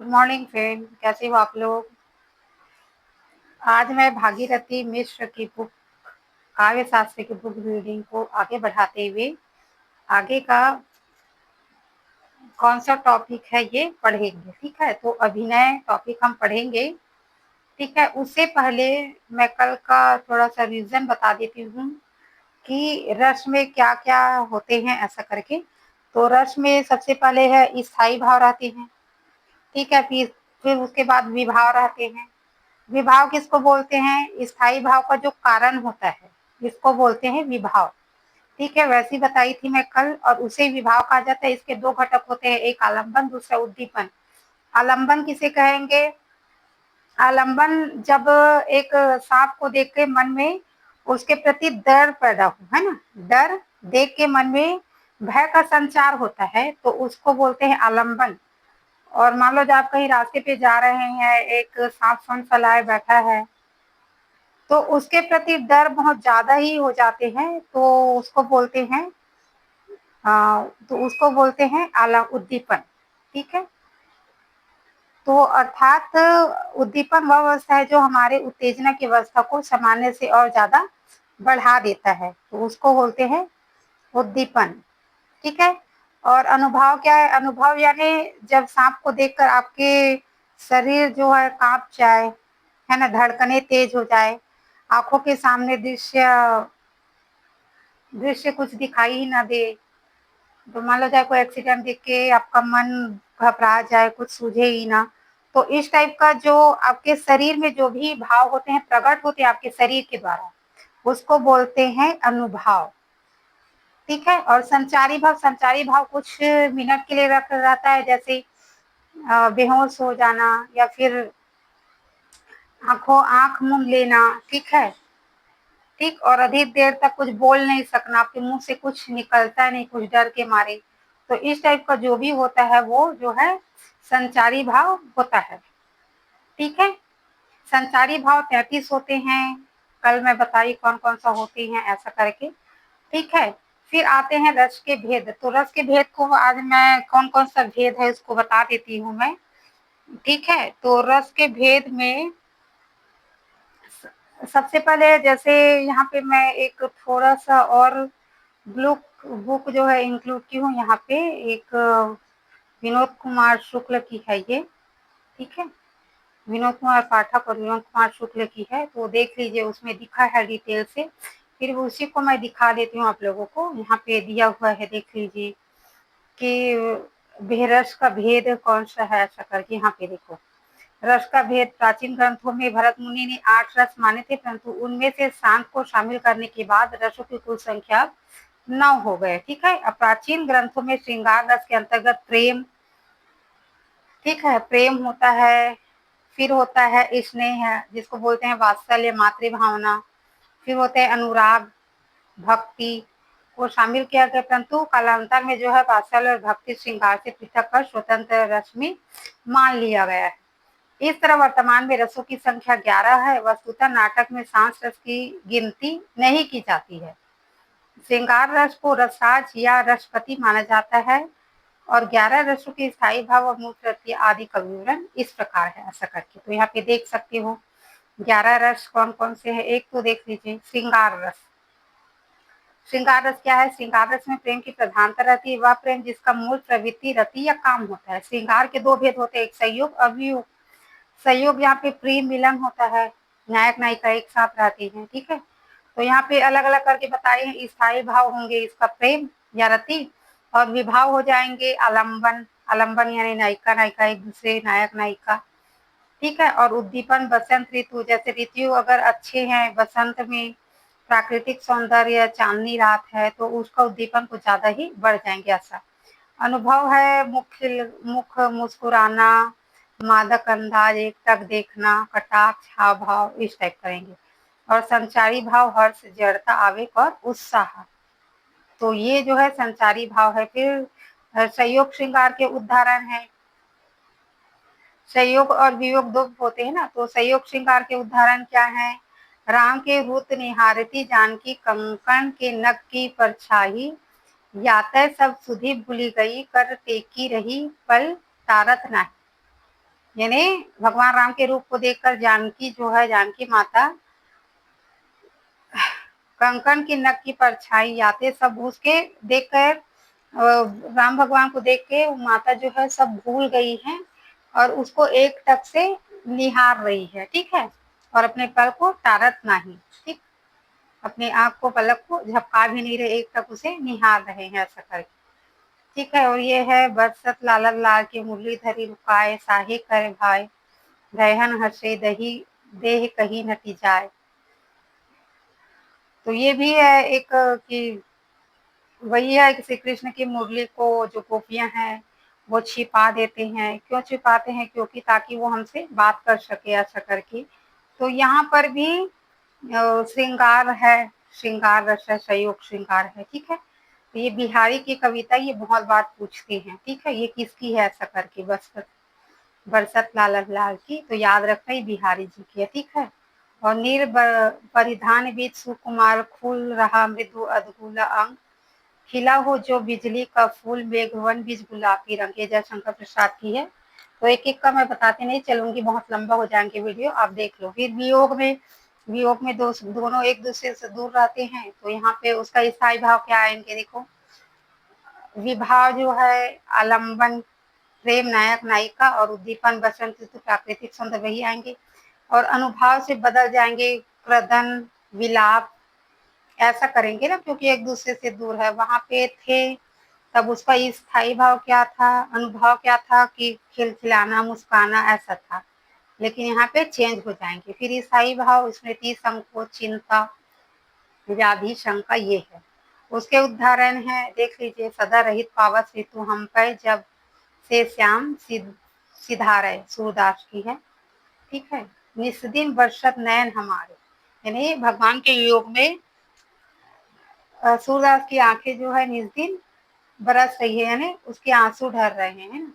Good morning friend, कैसे हो आप लोग। आज मैं भागीरथी मिश्र की बुक काव्य शास्त्र की बुक रीडिंग को आगे बढ़ाते हुए आगे का कौन सा टॉपिक है ये पढ़ेंगे। ठीक है, तो अभिनय टॉपिक हम पढ़ेंगे। ठीक है, उससे पहले मैं कल का थोड़ा सा रीजन बता देती हूँ कि रस में क्या क्या होते हैं ऐसा करके। तो रस में सबसे पहले है स्थायी भाव रहते हैं। ठीक है, फिर उसके बाद विभाव रहते हैं। विभाव किसको बोलते हैं? स्थायी भाव का जो कारण होता है इसको बोलते हैं विभाव। ठीक है, वैसी बताई थी मैं कल, और उसे विभाव कहा जाता है। इसके दो घटक होते हैं, एक आलंबन, दूसरा उद्दीपन। आलंबन किसे कहेंगे? आलंबन जब एक सांप को देख के मन में उसके प्रति डर पैदा हो, है ना, डर देख के मन में भय का संचार होता है तो उसको बोलते हैं आलंबन। और मान लो जब आप कहीं रास्ते पे जा रहे हैं, एक सांप सूंड फैलाए बैठा है तो उसके प्रति डर बहुत ज्यादा ही हो जाते हैं तो उसको बोलते हैं आला उद्दीपन। ठीक है, तो अर्थात उद्दीपन वह अवस्था है जो हमारे उत्तेजना की अवस्था को सामान्य से और ज्यादा बढ़ा देता है, तो उसको बोलते हैं उद्दीपन। ठीक है, और अनुभव क्या है? अनुभव यानी जब सांप को देखकर आपके शरीर जो है कांप जाए, है ना, धड़कने तेज हो जाए, आंखों के सामने दृश्य दृश्य कुछ दिखाई ही ना दे। तो मान लो चाहे कोई एक्सीडेंट देख के आपका मन घबरा जाए, कुछ सूझे ही ना, तो इस टाइप का जो आपके शरीर में जो भी भाव होते हैं, प्रकट होते हैं आपके शरीर के द्वारा, उसको बोलते हैं अनुभाव। ठीक है, और संचारी भाव कुछ मिनट के लिए रख रहता है, जैसे बेहोश हो जाना या फिर आंख मूंद लेना। ठीक है, ठीक, और अधिक देर तक कुछ बोल नहीं सकना, आपके मुंह से कुछ निकलता नहीं, कुछ डर के मारे। तो इस टाइप का जो भी होता है वो जो है संचारी भाव होता है। ठीक है, संचारी भाव 33 होते हैं, कल मैं बताई कौन कौन सा होते हैं ऐसा करके। ठीक है, फिर आते हैं रस के भेद। तो रस के भेद को आज मैं कौन कौन सा भेद है उसको बता देती हूँ मैं। ठीक है, तो रस के भेद में सबसे पहले जैसे यहाँ पे मैं एक थोड़ा सा और बुक जो है इंक्लूड की हूँ यहाँ पे, एक विनोद कुमार शुक्ल की है ये। ठीक है, विनोद कुमार पाठक और विनोद कुमार शुक्ल की है, तो देख लीजिए, उसमें दिखा है डिटेल से। फिर उसी को मैं दिखा देती हूँ आप लोगों को, यहाँ पे दिया हुआ है, देख लीजिए कि बेरस का भेद कौन सा है ऐसा करके। यहाँ पे देखो, रस का भेद प्राचीन ग्रंथों में भरत मुनि ने 8 रस माने थे, परंतु उनमें से शांत को शामिल करने के बाद रसों की कुल संख्या 9 हो गए। ठीक है, अब प्राचीन ग्रंथों में श्रृंगार रस के अंतर्गत प्रेम, ठीक है, प्रेम होता है, फिर होता है स्नेह जिसको बोलते हैं वात्सल्य, मातृ भावना, फिर होते हैं अनुराग, भक्ति को शामिल किया गया, परंतु कालांतर में जो है वात्सल्य और भक्ति श्रृंगार से पृथक कर स्वतंत्र रस में मान लिया गया है। इस तरह वर्तमान में रसों की संख्या 11 है। वस्तुतः नाटक में सांस रस की गिनती नहीं की जाती है। श्रृंगार रस को रसराज या रसपति माना जाता है, और 11 रसों के स्थायी भाव और मूल प्रति आदि का विवरण इस प्रकार है ऐसा करके। तो यहाँ पे देख सकते हो 11 रस कौन कौन से हैं। एक तो देख लीजिए श्रृंगार रस। श्रृंगार रस क्या है? श्रृंगार रस में प्रेम की प्रधानता रहती है, वह प्रेम जिसका मूल प्रवृत्ति रति या काम होता है। श्रृंगार के दो भेद होते हैं, एक संयोग और वियोग। संयोग यहाँ पे प्रेम मिलन होता है, नायक नायिका एक साथ रहती हैं। ठीक है, तो यहाँ पे अलग अलग करके बताए हैं। स्थायी भाव होंगे इसका प्रेम या रति, और विभाव हो जाएंगे आलम्बन। आलम्बन यानी नायिका नायिका एक दूसरे, नायक नायिका। ठीक है, और उद्दीपन बसंत ऋतु, जैसे ऋतु अगर अच्छे हैं, बसंत में प्राकृतिक सौंदर्य, चांदनी रात है तो उसका उद्दीपन कुछ ज्यादा ही बढ़ जाएंगे ऐसा। अनुभव है मुख मुस्कुराना, मादक अंदाज, एकटक देखना, कटाक्ष, हाव भाव, इस टाइप करेंगे। और संचारी भाव हर्ष, जड़ता, आवेग और उत्साह। तो ये जो है संचारी भाव है। फिर संयोग श्रृंगार के उदाहरण है। संयोग और वियोग दो होते हैं ना, तो संयोग श्रृंगार के उदाहरण क्या है? राम के रूत निहारती जानकी, कंकण के नख की परछाई, यातय सब सुधि भूली गई, कर टेकी रही पल तारत नाही। यानी भगवान राम के रूप को देखकर जानकी जो है, जानकी माता कंकन की नक की परछाई आते सब उसके देखकर राम भगवान को देख के माता जो है सब भूल गई है और उसको एक टक से निहार रही है, ठीक है, और अपने पल को टारत नहीं, ठीक, अपने आंख को पलक को झपका भी नहीं रहे, एक टक उसे निहार रहे हैं ऐसा करके, ठीक है। और ये है बरसत लालर लाल के मुरलीधरी रुकाए साहे करे भाई रहन हर्षे दही देह कहीं नटी जाए। तो ये भी है एक कि वही है कि श्री कृष्ण की मुरली को जो गोपियां हैं वो छिपा देते हैं। क्यों छिपाते हैं? क्योंकि ताकि वो हमसे बात कर सके ऐसा करके। तो यहाँ पर भी श्रृंगार है, श्रृंगार रस है, संयोग श्रृंगार है, ठीक है। तो ये बिहारी की कविता ये बहुत बार पूछते हैं, ठीक है, ये किसकी है ऐसा करके, बस बरसत लाल लाल की, तो याद रखना ये बिहारी जी की है, ठीक है। और नीर परिधान बीच सुकुमार खुल रहा मृदु अधगुला अंग खिला हो जो बिजली का फूल मेघवन बीज गुलाबी रंग, ये जयशंकर प्रसाद की है। तो एक एक का मैं बताते नहीं चलूंगी, बहुत लंबा हो जाएंगे वीडियो, आप देख लो। फिर वियोग में दोनों एक दूसरे से दूर रहते हैं, तो यहाँ पे उसका स्थायी भाव क्या आएंगे देखो। विभाव जो है आलम्बन, प्रेम नायक नायिका और उद्दीपन बसंत ऋतु प्राकृतिक सौंदर्य वही आएंगे। और अनुभाव से बदल जाएंगे क्रदन विलाप, ऐसा करेंगे ना, क्योंकि एक दूसरे से दूर है। वहां पे थे तब उसका स्थायी भाव क्या था, अनुभाव क्या था कि खिलखिलाना मुस्काना ऐसा था, लेकिन यहाँ पे चेंज हो जाएंगे। फिर स्थायी भाव स्मृति संकोच चिंता व्याधि शंका ये है। उसके उदाहरण है देख लीजिए। सदा रहित पावस ऋतु हम पे जब से श्याम सिधारे सूरदास की है, ठीक है। निस्दिन बरसत नयन हमारे, यानी भगवान के योग में सूरदास की आंखें जो है निस्दिन बरस रही है, यानी उसके आंसू ढर रहे हैं ना,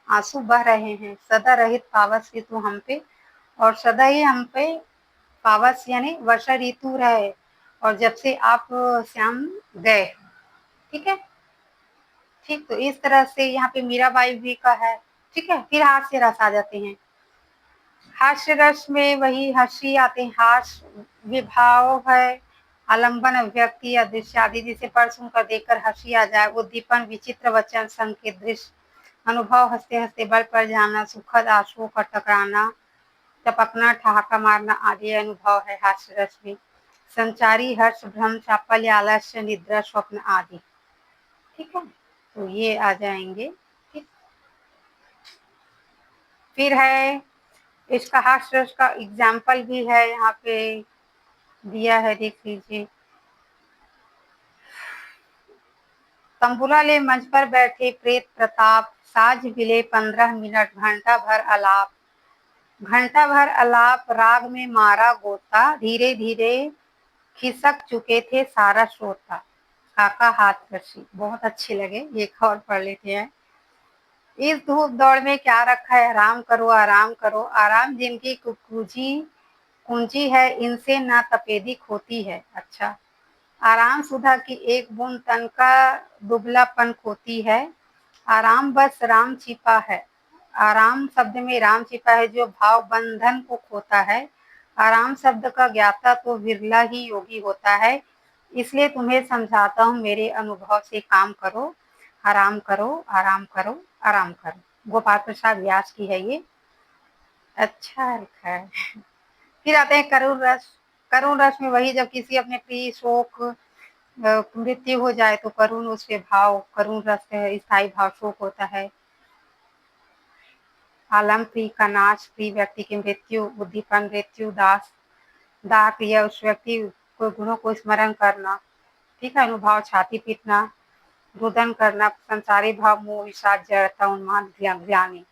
आंसू बह रहे हैं। सदा रहित पावस ऋतु हम पे, और सदा ही हम पे पावस यानी वर्षा ऋतु रहे, और जब से आप श्याम गए, ठीक है, ठीक। तो इस तरह से यहाँ पे मीराबाई भी का है, ठीक है। फिर हास्य रस आ जाते हैं। हास्य रस में वही हंसी आते हैं, हास्य विभाव है आलम्बन अभिव्यक्ति या दृश्य आदि, जिसे पढ़ सुनकर देखकर हंसी आ जाए। उद्दीपन विचित्र वचन संकेत दृश्य अनुभव हंसते हंसते बल पर जाना, सुखद आंसुओं का टकराना, टपकना ठहाका मारना आदि अनुभव है हास्य रस में। संचारी हर्ष भ्रम चापल्य आलस्य निद्रा स्वप्न आदि, ठीक है। तो ये आ जाएंगे, ठीक। फिर है इसका हास्य रस का एग्जाम्पल भी है यहाँ पे दिया है, देख लीजिए। तंबुरा ले मंच पर बैठे प्रेत प्रताप, साज मिले 15 मिनट घंटा भर अलाप राग में मारा गोता, धीरे धीरे खिसक चुके थे सारा श्रोता। काका हाथ रसी, बहुत अच्छे लगे, एक और पढ़ लेते हैं। इस धूप दौड़ में क्या रखा है, आराम करो आराम करो, आराम जिनकी कुंजी है इनसे ना तपेदी खोती है। अच्छा, आराम सुधा की एक बूंद तन का दुबलापन खोती है, आराम बस राम छिपा है। आराम शब्द में राम छिपा है जो भाव बंधन को खोता है। आराम शब्द का ज्ञाता तो विरला ही योगी होता है, इसलिए तुम्हें समझाता हूँ मेरे अनुभव से काम करो, आराम करो आराम करो आराम करो। गोपाल प्रसाद व्यास की है ये, अच्छा लिखा है। फिर आते हैं करुण रस। करुण रस में वही जब किसी अपने प्रिय शोक मृत्यु हो जाए तो करुण उसके भाव, करुण रस है, स्थायी भाव शोक होता है। आलम प्रिय का नाश, प्रिय व्यक्ति की मृत्यु, उद्दीपन मृत्यु, दास दाह क्रिया उस व्यक्ति को गुणों को स्मरण करना, ठीक है। अनुभाव छाती पीटना, रुदन करना, संसारी भाव मोह विषाद जड़ता उन्माद ग्लानि।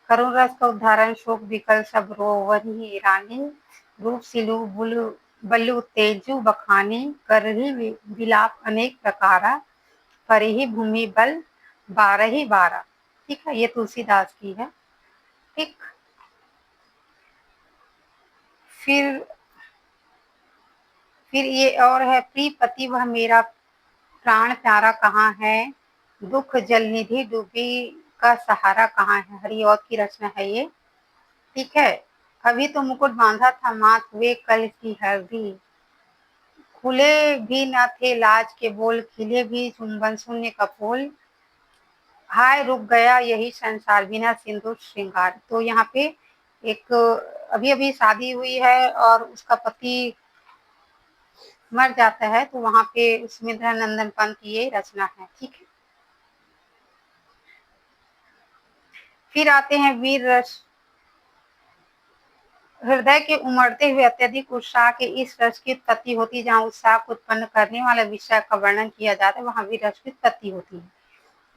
करुण रस का उदाहरण शोक विकल सब रोवनी रानी, रूप सिलु बल्लु तेजु बखानी, करही विलाप अनेक प्रकारा, करही भूमि बल बारही बारा, ठीक है। ये तुलसीदास की है, ठीक। फिर ये और है, प्रिय पति वह मेरा प्राण प्यारा कहाँ है, दुख जल निधि डूबी का सहारा कहाँ है। हरिऔध की रचना है ये। ठीक है। अभी तो मुकुट बांधा था माथ, वे कल की हरदी, खुले भी न थे लाज के बोल, खिले भी चुंबन शून्य कपोल, हाय रुक गया यही संसार बिना सिंदूर श्रृंगार। तो यहाँ पे एक अभी अभी शादी हुई है और उसका पति मर जाता है, तो वहां पे सुमित्रा नंदन पंत की ये रचना है। ठीक है। फिर आते हैं वीर रस। हृदय के उमड़ते हुए अत्यधिक उत्साह के इस रस की उत्पत्ति होती है। जहाँ उत्साह को उत्पन्न करने वाले विषय का वर्णन किया जाता है, वहां वीर रस की उत्पत्ति होती है।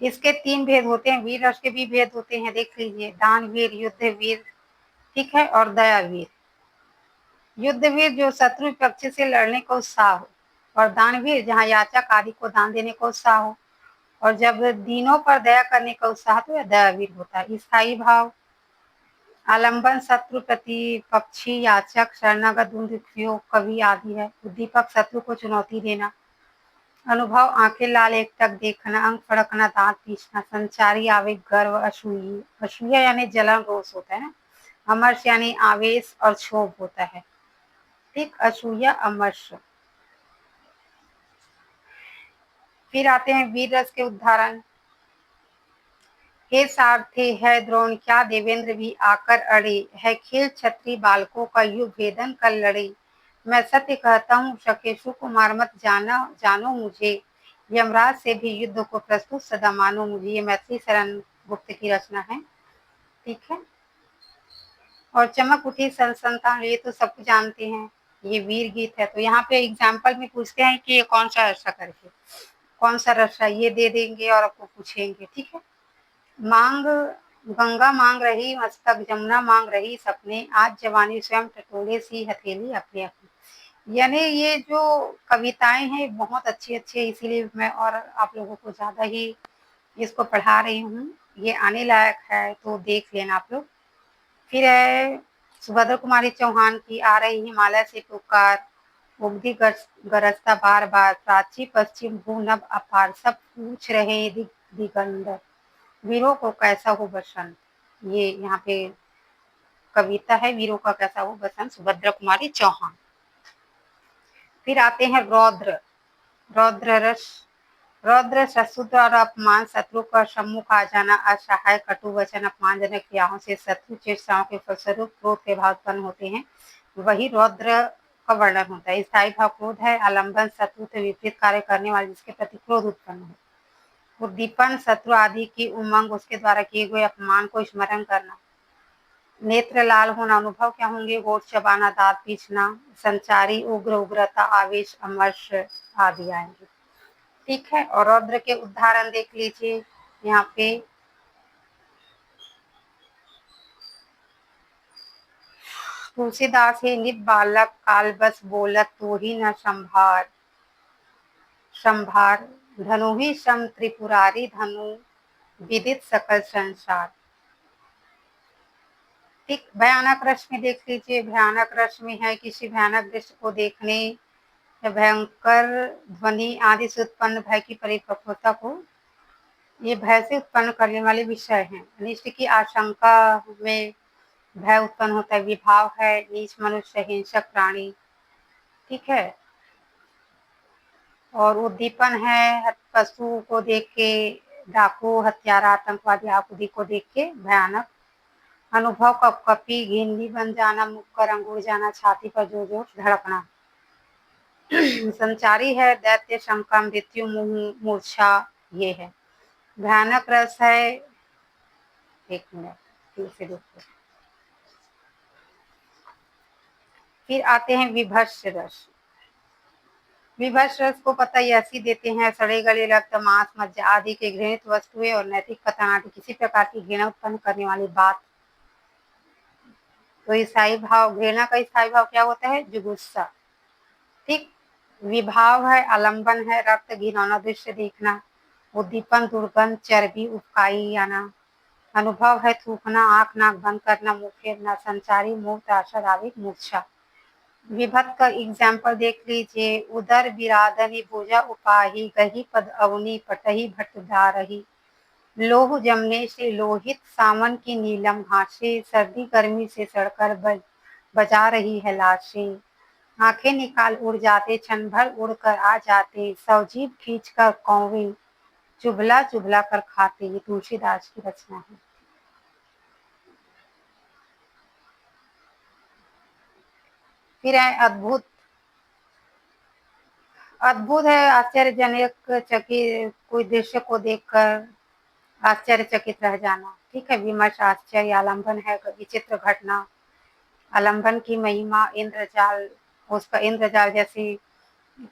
इसके 3 भेद होते हैं। वीर रस के भी भेद होते हैं, देख लीजिए। दानवीर, युद्धवीर, ठीक है, और दयावीर। युद्धवीर जो शत्रु पक्ष से लड़ने का उत्साह हो, और दानवीर जहाँ याचक आदि को दान देने का उत्साह हो, और जब दीनों पर दया करने का उत्साह तो यह दयावीर होता है। स्थायी भाव, आलंबन, शत्रु प्रतिपक्षी, याचक, शरणागत, दुष्प्रयोग, कवि आदि है। उद्दीपक, शत्रु को चुनौती देना। अनुभव, आंखें लाल एकटक देखना, अंग फड़कना, दांत पीसना। संचारी, आवेग, गर्व, असूया। असूया यानी जलन, रोष होता है ना। अमर्ष यानी आवेश और क्षोभ होता है। ठीक, असूया, अमर्ष। फिर आते हैं वीर रस के उदाहरण। हे सारथे है द्रोण क्या देवेंद्र भी आकर अड़े, है खेल क्षत्रिय बालकों का युग भेदन कर लड़े। मैं सत्य कहता हूँ सके सुकुमार मत जानो मुझे, यमराज से भी युद्ध को प्रस्तुत सदा मानो मुझे। ये मैथिली शरण गुप्त की रचना है। ठीक है। और चमक उठी संतान, ये तो सब जानते हैं, ये वीर गीत है। तो यहाँ पे एग्जाम्पल में पूछते हैं कि ये कौन सा रस्सा करके, कौन सा रस्सा, ये दे देंगे और आपको पूछेंगे। ठीक है। मांग गंगा मांग रही मस्तक, जमुना मांग रही सपने, आज जवानी स्वयं टटोले सी हथेली अपने अपने। यानी ये जो कविताएं हैं बहुत अच्छी अच्छी है, इसीलिए मैं और आप लोगों को ज्यादा ही इसको पढ़ा रही हूँ। ये आने लायक है, तो देख लेना आप लोग। फिर है सुभद्रा कुमारी चौहान की आ रही हिमालय से पुकार, उगती गरजता बार बार, प्राची पश्चिम भूनभ अपार, सब पूछ रहे दिगंबर, वीरों को कैसा हो बसंत। ये यहाँ पे कविता है, वीरों का कैसा हो बसंत, सुभद्रा कुमारी चौहान। फिर आते हैं रौद्र। रौद्र रस। रौद्र शत्रुता और अपमान, शत्रु का सम्मुख आ जाना, असहाय कटु वचन, अपमानजनक क्रियाओं से शत्रु चेष्टाओं के फलस्वरूप क्रोध के भाव उत्पन्न होते हैं, वही रौद्र का वर्णन होता है। स्थायी भाव क्रोध है। आलंबन, शत्रु से विपरीत कार्य करने वाले जिसके प्रति क्रोध उत्पन्न हो। उद्दीपन, शत्रु आदि की उमंग, उसके द्वारा किए गए अपमान को स्मरण करना। नेत्र लाल होना, अनुभव क्या होंगे, होठ चबाना, दांत पीसना। संचारी, उग्र, उग्रता, आवेश, अमर्ष आदि आएंगे। ठीक है। और रौद्र के उदाहरण देख लीजिए यहाँ पे। तुलसीदास है नित बालक काल बस बोलत, तो ही न संभार संभार, धनु ही सम त्रिपुरारी, धनु विदित सकल संसार। ठीक। भयानक रस में देख लीजिए। भयानक रस में है किसी भयानक दृश्य को देखने या भयंकर ध्वनि आदि से उत्पन्न भय की परिपक्वता को, ये भय से उत्पन्न करने वाले विषय हैं। अनिष्ट की आशंका में भय उत्पन्न होता है। विभाव है नीच मनुष्य, हिंसक प्राणी। ठीक है। और उद्दीपन है पशु को देख के, डाकू, हत्यारा, आतंकवादी आदि को देख के भयानक। अनुभव कपकपी, घिनली बन जाना, मुख पर अंगूर जाना, छाती पर जोर जोर धड़कना। संचारी है दैत्य, शंका, मृत्यु, मूर्छा, ये है। भयानक रस है, एक मिनट फिर से देखो। फिर आते हैं विभत्स रस। विभत्स रस को पता ऐसी देते हैं सड़े गले रक्त, मांस, मज्जा आदि के घृणित वस्तुएं और नैतिक पतन आदि किसी प्रकार की घृणा उत्पन्न करने वाली बात। तो स्थायी भाव, घृणा का स्थायी भाव क्या होता है, जुगुस्सा। ठीक। विभाव है आलंबन है रक्त, घिनौना दृश्य देखना। उद्दीपन, दुर्गंध, चर्बी, उबकाई आना। अनुभव है थूकना, आंख नाक बंद करना, मुंह फेरना। संचारी, मूर्त, आशा, दाविक, मूर्छा। विभक्त का एग्जाम्पल देख लीजिए। उदर बिरादनी भुजा उपाही, गही पद अवनी, पटही भट रही। लोह जमने से लोहित सावन की नीलम घासें, सर्दी गर्मी से सड़कर बजा रही है लाशें। आंखें निकाल उड़ जाते, क्षण भर उड़ कर आ जाते, सजीव खींच कर कौवे चुभला चुभला कर खाते। ये तुलसीदास की रचना है। फिर है अद्भुत। अद्भुत है आश्चर्यजनक, चकित कोई दृश्य को देखकर आश्चर्यचकित रह जाना। ठीक है। विमर्श आश्चर्य, आलंबन है विचित्र घटना, आलंबन की महिमा, इंद्रजाल, उसका इंद्रजाल जैसी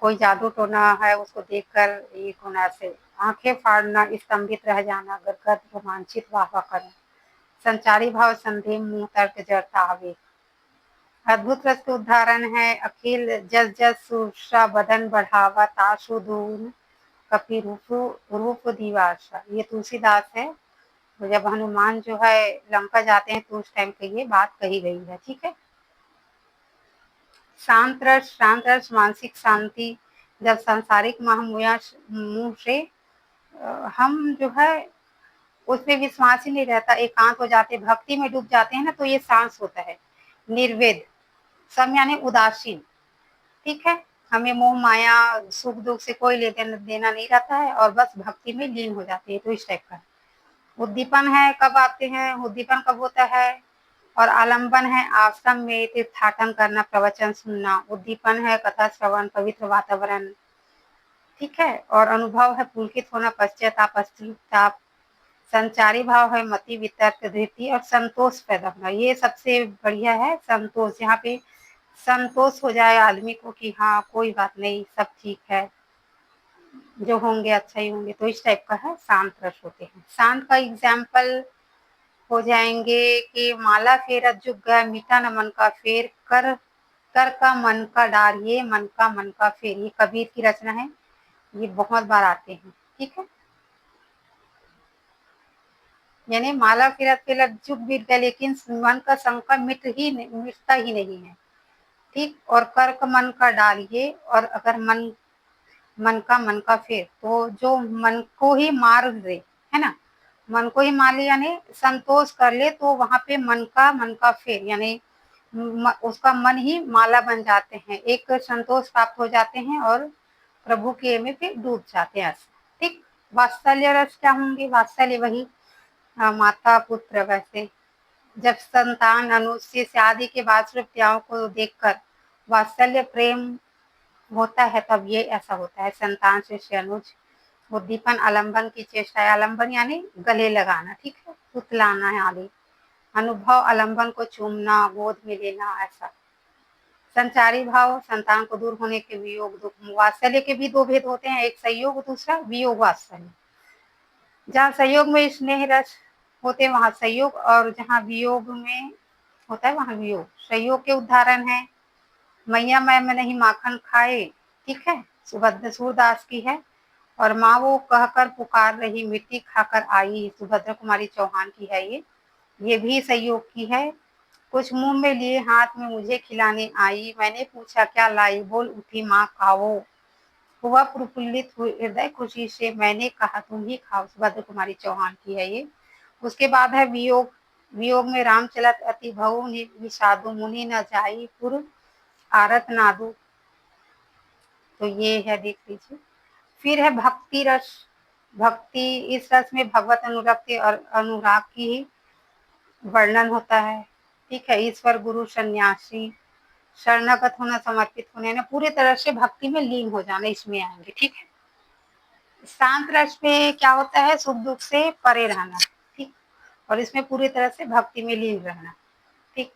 कोई जादू टोना है उसको देखकर एक होना से आंखें फाड़ना, स्तंभित रह जाना, गदगद रोमांचित वाह वाह करना, संचारी भाव, संदेह, मुंह तर्क, जड़ता, आवेग। अद्भुत रस के उदाहरण है अखिल जस जस सुषा बदन बढ़ावा, ताशु धून कपि रूप दीवाशा। ये तुलसीदास है। तो जब हनुमान जो है लंका जाते हैं तो उस टाइम पे ये बात कही गई है। ठीक है। शांत रस मानसिक शांति, जब सांसारिक मुंह से हम जो है उसमें विश्वास ही नहीं रहता, एकांत हो जाते, भक्ति में डूब जाते हैं ना, तो ये सांस होता है। निर्वेद, सम यानी उदासीन। ठीक है। हमें मोह माया सुख दुख से कोई लेना देना नहीं रहता है और बस भक्ति में लीन हो जाते हैं। तो इस टाइप का उद्दीपन है। कब आते हैं उद्दीपन, कब होता है? और आलंबन है आश्रम में तीर्थाटन करना, प्रवचन सुनना। उद्दीपन है कथा श्रवण, पवित्र वातावरण। ठीक है। और अनुभव है पुलकित होना, पश्चाताप, अश्रुताप। संचारी भाव है मति, वितर्क, धृति और संतोष पैदा होना। ये सबसे बढ़िया है संतोष, जहाँ पे संतोष हो जाए आदमी को कि हाँ कोई बात नहीं, सब ठीक है, जो होंगे अच्छा ही होंगे। तो इस टाइप का है शांत रस होते हैं। शांत का एग्जाम्पल हो जाएंगे कि माला फेरत जुग गया, मीठा न मन का फेर, कर का मन का डार, ये मन का फेर। ये कबीर की रचना है। ये बहुत बार आते हैं। ठीक है। यानी माला फिरत फिरत जुग बीत गया, लेकिन मन का शंका मिटता ही नहीं है। ठीक। और कर्क मन का डालिए, और अगर मन का फेर, तो जो मन को ही मार दे, है ना, मन को ही मार ले यानी संतोष कर ले, तो वहां पे मन का फेर यानी उसका मन ही माला बन जाते हैं, एक संतोष प्राप्त हो जाते हैं और प्रभु के में फिर डूब जाते हैं। ठीक। वात्सल्य रस क्या होंगे? वात्सल्य वही माता पुत्र, वैसे जब संतान अनुष्य से आदि के बाद प्याओं को देखकर वात्सल्य प्रेम होता है, तब ये ऐसा होता है। संतान से अनुज, उद्दीपन आलंबन की चेष्टा है, आलंबन यानी गले लगाना। ठीक है। पुतलाना है आदि। अनुभव आलंबन को चूमना, गोद में लेना, ऐसा। संचारी भाव संतान को दूर होने के वियोग दुख। वात्सल्य के भी दो भेद होते हैं, एक संयोग, दूसरा वियोग वात्सल्य। जहाँ संयोग में स्नेह रस होते हैं वहां संयोग, और जहाँ वियोग में होता है वहां वियोग। संयोग के उदाहरण है मैया मैं नहीं माखन खाए। ठीक है। सुभद्र सूरदास की है। और माँ वो कहकर पुकार रही, मिट्टी खाकर आई, सुभद्रा कुमारी चौहान की है ये भी संयोग की है। कुछ मुंह में लिए हाथ में मुझे खिलाने आई, मैंने पूछा क्या लाई, बोल उठी माँ खाओ। हुआ प्रफुल्लित हुई हृदय खुशी से, मैंने कहा तुम ही खाओ। सुभद्रा कुमारी चौहान की है ये। उसके बाद है वियोग। वियोग में राम चलत अति भव विषादु, मुनि न जाई पुर आरत नादु। तो ये है, देख लीजिए। फिर है भक्ति रस। भक्ति, इस रस में भगवत अनुरक्ति और अनुराग की ही वर्णन होता है। ठीक है। ईश्वर गुरु सन्यासी शरणागत होना, समर्पित होने ना, पूरी तरह से भक्ति में लीन हो जाना, इसमें आएंगे। ठीक है। शांत रस में क्या होता है? सुख दुख से परे रहना। ठीक। और इसमें पूरी तरह से भक्ति में लीन रहना। ठीक।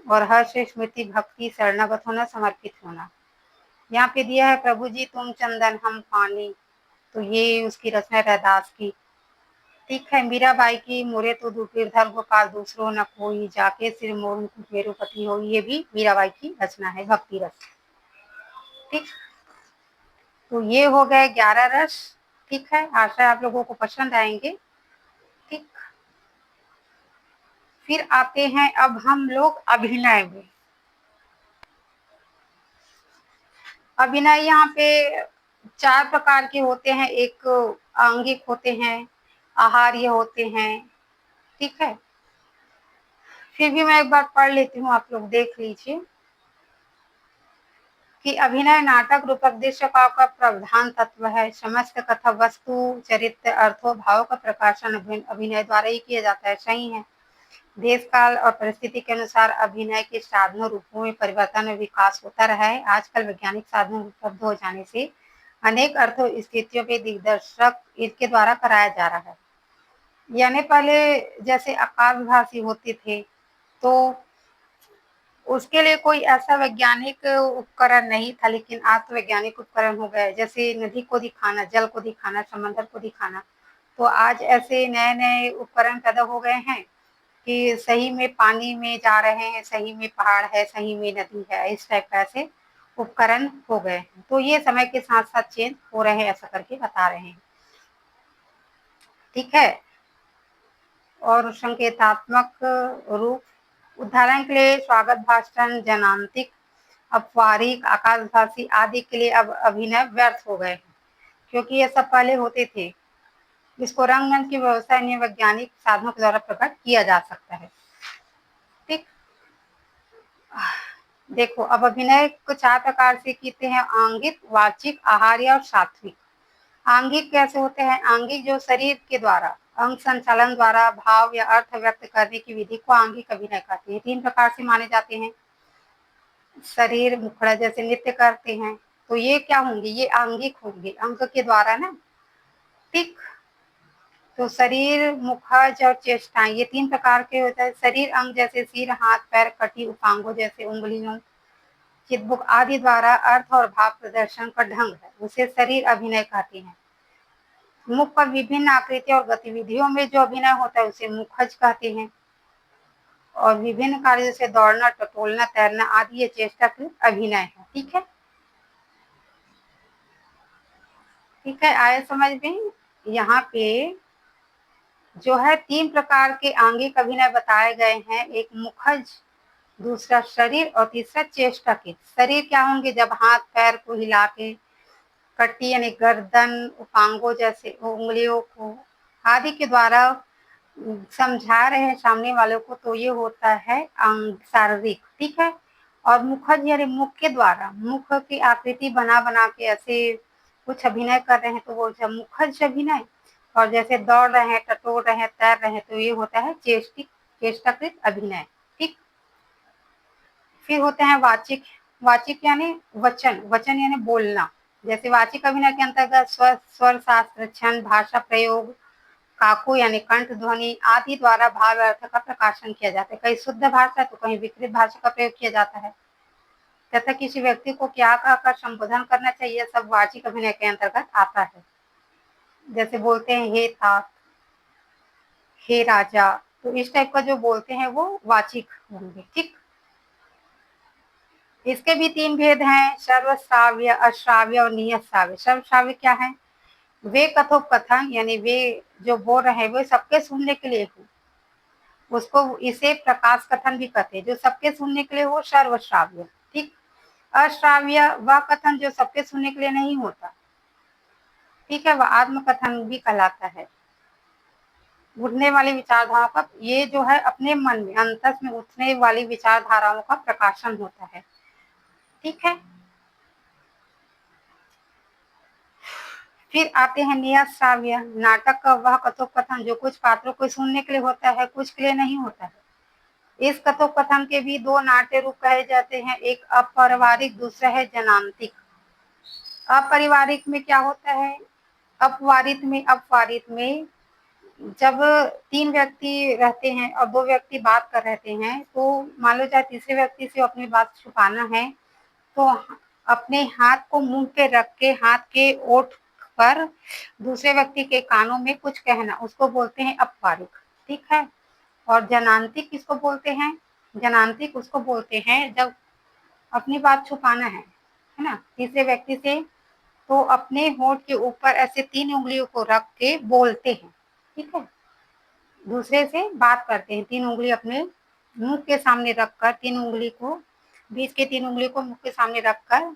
और हर्ष स्मृति भक्ति, शरणागत होना, समर्पित होना। यहाँ पे दिया है प्रभु जी तुम चंदन हम पानी, तो ये उसकी रचना है रैदास की। ठीक है। मीराबाई की मोरे तो गिरधर गोपाल दूसरो न कोई, जाके सिर मोर मुकुट मेरुपति हो। ये भी मीराबाई की रचना है, भक्ति रस। ठीक। तो ये हो गए 11 रस। ठीक है। आशा आप लोगों को पसंद आएंगे। ठीक। फिर आते हैं अब हम लोग अभिनय में। अभिनय यहाँ पे 4 प्रकार के होते हैं। एक आंगिक होते हैं, आहार्य होते हैं। ठीक है, फिर भी मैं एक बार पढ़ लेती हूँ, आप लोग देख लीजिए कि अभिनय नाटक रूपक दृश्य का प्रधान तत्व है। समस्त कथा वस्तु चरित्र अर्थों भाव का प्रकाशन अभिनय द्वारा ही किया जाता है। सही है। देश काल और परिस्थिति के अनुसार अभिनय के साधनों रूपों में परिवर्तन और विकास होता रहा है। आजकल वैज्ञानिक साधन उपलब्ध हो जाने से अनेक अर्थों स्थितियों में दिग्दर्शक इसके द्वारा कराया जा रहा है। यानी पहले जैसे आकाशभाषी होते थे तो उसके लिए कोई ऐसा वैज्ञानिक उपकरण नहीं था, लेकिन आज तो वैज्ञानिक उपकरण हो गए, जैसे नदी को दिखाना, जल को दिखाना, समंदर को दिखाना। तो आज ऐसे नए नए उपकरण पैदा हो गए हैं कि सही में पानी में जा रहे हैं, सही में पहाड़ है, सही में नदी है, इस टाइप का ऐसे उपकरण हो गए हैं। तो ये समय के साथ साथ चेंज हो रहे हैं, ऐसा करके बता रहे हैं। ठीक है, और संकेतात्मक रूप उदाहरण के लिए स्वागत भाषण, जनांतिक, अपवारिक, आकाशभाषी आदि के लिए अब अभिनय व्यर्थ हो गए, क्योंकि ये सब पहले होते थे। इसको रंगमंच की व्यवस्था अन्य वैज्ञानिक साधनों के द्वारा प्रकट किया जा सकता है। ठीक, देखो अब अभिनय को 4 प्रकार से कहते हैं: आंगिक, वाचिक, आहार्य और सात्विक। आंगिक कैसे होते हैं? आंगिक जो शरीर के द्वारा अंग संचालन द्वारा भाव या अर्थ व्यक्त करने की विधि को आंगिक अभिनय कहते हैं। 3 प्रकार से माने जाते हैं। शरीर मुखड़ा जैसे नृत्य करते हैं तो ये क्या होंगे? ये आंगिक होंगे, अंग के द्वारा ना। ठीक, तो शरीर, मुखज और चेष्टाएं ये 3 प्रकार के होते हैं। शरीर अंग जैसे सिर, हाथ, पैर, कटी, उपांगों जैसे उंगलियों, चितबुक आदि द्वारा अर्थ और भाव प्रदर्शन का ढंग है, उसे शरीर अभिनय कहते हैं। मुख पर विभिन्न आकृतियों और गतिविधियों में जो अभिनय होता है उसे मुखज कहते हैं। और विभिन्न कार्यों जैसे दौड़ना, टटोलना, तैरना आदि ये चेष्टाकृत अभिनय है। ठीक है, ठीक है, आए समझ में? यहाँ पे जो है 3 प्रकार के आंगिक अभिनय बताए गए हैं। एक मुखज, दूसरा शरीर और तीसरा चेष्टाकृत। शरीर क्या होंगे? जब हाथ पैर को हिला के, कटी यानी गर्दन, उपांगों जैसे उंगलियों को आदि के द्वारा समझा रहे हैं सामने वालों को, तो ये होता है शारीरिक। ठीक है, और मुखज यानी मुख के द्वारा मुख की आकृति बना बना के ऐसे कुछ अभिनय कर रहे हैं तो वो मुखज अभिनय। और जैसे दौड़ रहे हैं, टटोल रहे हैं, तैर रहे हैं तो ये होता है चेष्टाकृत अभिनय। ठीक, फिर होते हैं वाचिक। वाचिक यानी वचन, वचन यानी बोलना। जैसे वाचिक अभिनय के अंतर्गत स्वर शास्त्र, छंद, भाषा प्रयोग, काकू यानी कंठ ध्वनि आदि द्वारा भाव अर्थ का प्रकाशन किया जाता है। कहीं शुद्ध भाषा तो कहीं विकृत भाषा का प्रयोग किया जाता है तथा किसी व्यक्ति को क्या कहकर संबोधन करना चाहिए, सब वाचिक अभिनय के अंतर्गत आता है। जैसे बोलते हैं हे तात, हे राजा, तो इस टाइप का जो बोलते हैं वो वाचिक होंगे। ठीक, इसके भी 3 भेद हैं: सर्वश्राव्य, अश्राव्य और नियत श्राव्य। सर्वश्राव्य क्या है? वे कथोपकथन यानी वे जो बोल रहे हैं वो सबके सुनने के लिए हो, उसको इसे प्रकाश कथन भी कहते हैं। जो सबके सुनने के लिए हो, सर्वश्राव्य। ठीक, अश्राव्य वह कथन जो सबके सुनने के लिए नहीं होता। ठीक है, वह आत्मकथन भी कहलाता है। उठने वाली विचारधाराओं का, ये जो है अपने मन में अंतस में उठने वाली विचारधाराओं का प्रकाशन होता है। ठीक है, फिर आते हैं नियत श्राव्य। नाटक का वह कथोपकथन जो कुछ पात्रों को सुनने के लिए होता है, कुछ के लिए नहीं होता है। इस कथोपकथन के भी 2 नाट्य रूप कहे जाते हैं, एक अपरिवारिक, दूसरा है जनांतिक। अपरिवारिक में क्या होता है? अपवारित में जब 3 व्यक्ति रहते हैं और 2 व्यक्ति बात कर रहे हैं, तो मान लो चाहे तीसरे व्यक्ति से अपनी बात छुपाना है तो अपने हाथ को मुंह पे रख के हाथ के ओठ पर दूसरे व्यक्ति के कानों में कुछ कहना, उसको बोलते हैं अपवारिक। ठीक है, और जनांतिक किसको बोलते हैं? जनांतिक उसको बोलते हैं जब अपनी बात छुपाना है ना, तीसरे व्यक्ति से, तो अपने होंठ के ऊपर ऐसे 3 उंगलियों को रख के बोलते हैं। ठीक है, दूसरे से बात करते हैं, 3 उंगली अपने मुंह के सामने रखकर, 3 उंगली को बीच के 3 उंगली को मुंह के सामने रखकर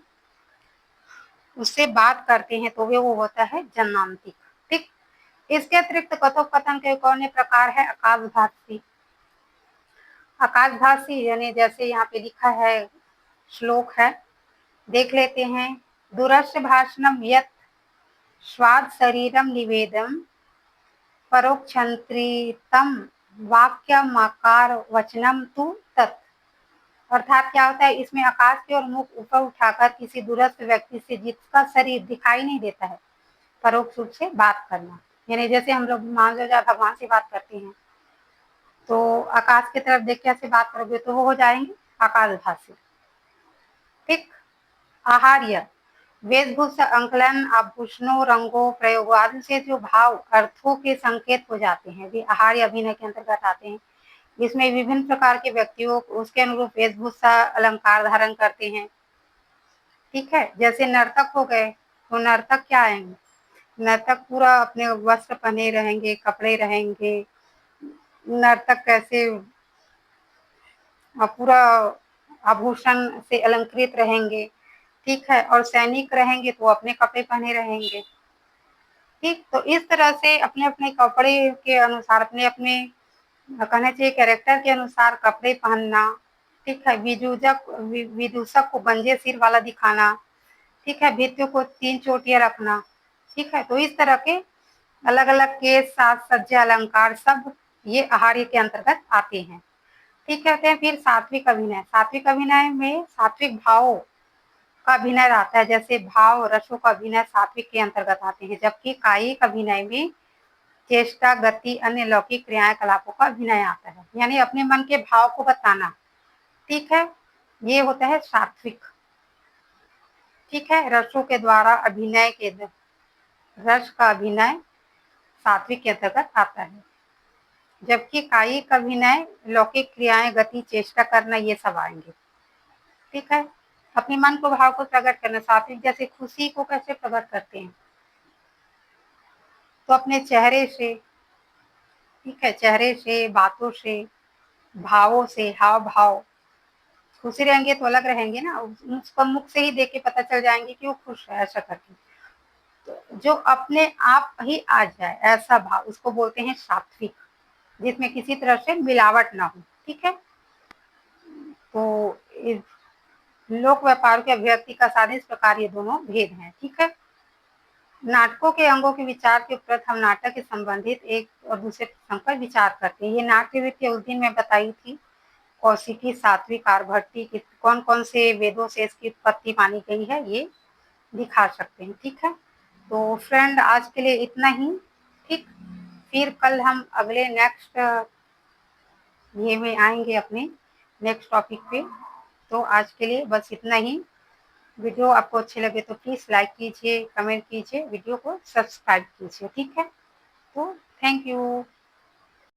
उससे बात करते हैं, तो वो होता है जनांतिक। ठीक, इसके अतिरिक्त कथोपकथन के एक और प्रकार है आकाशभाषी। आकाशभाषी यानी जैसे यहाँ पे लिखा है, श्लोक है, देख लेते हैं। दूरस्य भाषणम यत् स्वाद शरीरम निवेदम परोक्षंत्रितम वाक्यमाकार वचनम तु तत्। अर्थात क्या होता है, इसमें आकाश की ओर मुख ऊपर उठाकर किसी दूरस्थ व्यक्ति से जिसका शरीर दिखाई नहीं देता है परोक्ष रूप से बात करना। यानी जैसे हम लोग मान लो भगवान से बात करते हैं तो आकाश की तरफ देख के ऐसे बात करोगे तो वो हो जाएंगे आकाशभाषी। ठीक। आहार्य वेशभूषा अंकलन आभूषणों रंगों प्रयोगों आदि से जो भाव अर्थों के संकेत हो जाते हैं वे आहार्य अभिनय के अंतर्गत आते हैं। इसमें विभिन्न प्रकार के व्यक्तियों उसके अनुरूप वेशभूषा अलंकार धारण करते हैं। ठीक है, जैसे नर्तक हो गए तो नर्तक क्या आएंगे, नर्तक पूरा अपने वस्त्र पहने रहेंगे, कपड़े रहेंगे, नर्तक कैसे पूरा आभूषण से अलंकृत रहेंगे। ठीक है, और सैनिक रहेंगे तो अपने कपड़े पहने रहेंगे। ठीक, तो इस तरह से अपने अपने कपड़े के अनुसार अपने अपने कहना चाहिए कैरेक्टर के अनुसार कपड़े पहनना। ठीक है, विदूषक को गंजे सिर वाला दिखाना। ठीक है, भित्तियों को 3 चोटियां रखना। ठीक है, तो इस तरह के अलग अलग केस साज सज्जा अलंकार सब ये आहार्य के अंतर्गत आते हैं। ठीक, कहते हैं फिर सात्विक अभिनय। सात्विक अभिनय में सात्विक भावों का अभिनय रहता है, जैसे भाव रसों का अभिनय सात्विक के अंतर्गत आते हैं, जबकि कायिक अभिनय में चेष्टा गति अन्य लौकिक क्रियाएं कलापों का अभिनय आता है, यानी अपने मन के भाव को बताना। ठीक है, ये होता है सात्विक। ठीक है, रसों के द्वारा अभिनय के रस का अभिनय सात्विक के अंतर्गत आता है, जबकि कायिक अभिनय लौकिक क्रियाएं गति चेष्टा करना ये सब आएंगे। ठीक है, अपने मन को भाव को प्रकट करना। सात्विक जैसे खुशी को कैसे प्रकट करते हैं, तो अपने चेहरे से। ठीक है, चेहरे से, बातों से, भावों से, हाव भाव। खुशी रहेंगे तो अलग रहेंगे ना, उसको मुख से ही देख के पता चल जाएंगे कि वो खुश है, ऐसा करके। तो जो अपने आप ही आ जाए ऐसा भाव उसको बोलते हैं सात्विक, जिसमें किसी तरह से मिलावट ना हो। ठीक है, तो लोक व्यापार के अभिव्यक्ति का साधन इस प्रकार ये दोनों भेद हैं। ठीक है, नाटकों के अंगों के विचार के उपरांत हम नाटक के संबंधित एक और दूसरे प्रसंग पर विचार करते हैं। ये नाट्य वृत्ति उस दिन मैं बताई थी, कौशिकी, सात्विक, आर्यभट्टी की कौन कौन से वेदों से इसकी उत्पत्ति मानी गई है ये दिखा सकते हैं। ठीक है, तो फ्रेंड आज के लिए इतना ही। ठीक, फिर कल हम अगले नेक्स्ट ये में आएंगे अपने नेक्स्ट टॉपिक पे। तो आज के लिए बस इतना ही। वीडियो आपको अच्छे लगे तो प्लीज़ लाइक कीजिए, कमेंट कीजिए, वीडियो को सब्सक्राइब कीजिए। ठीक है, तो थैंक यू।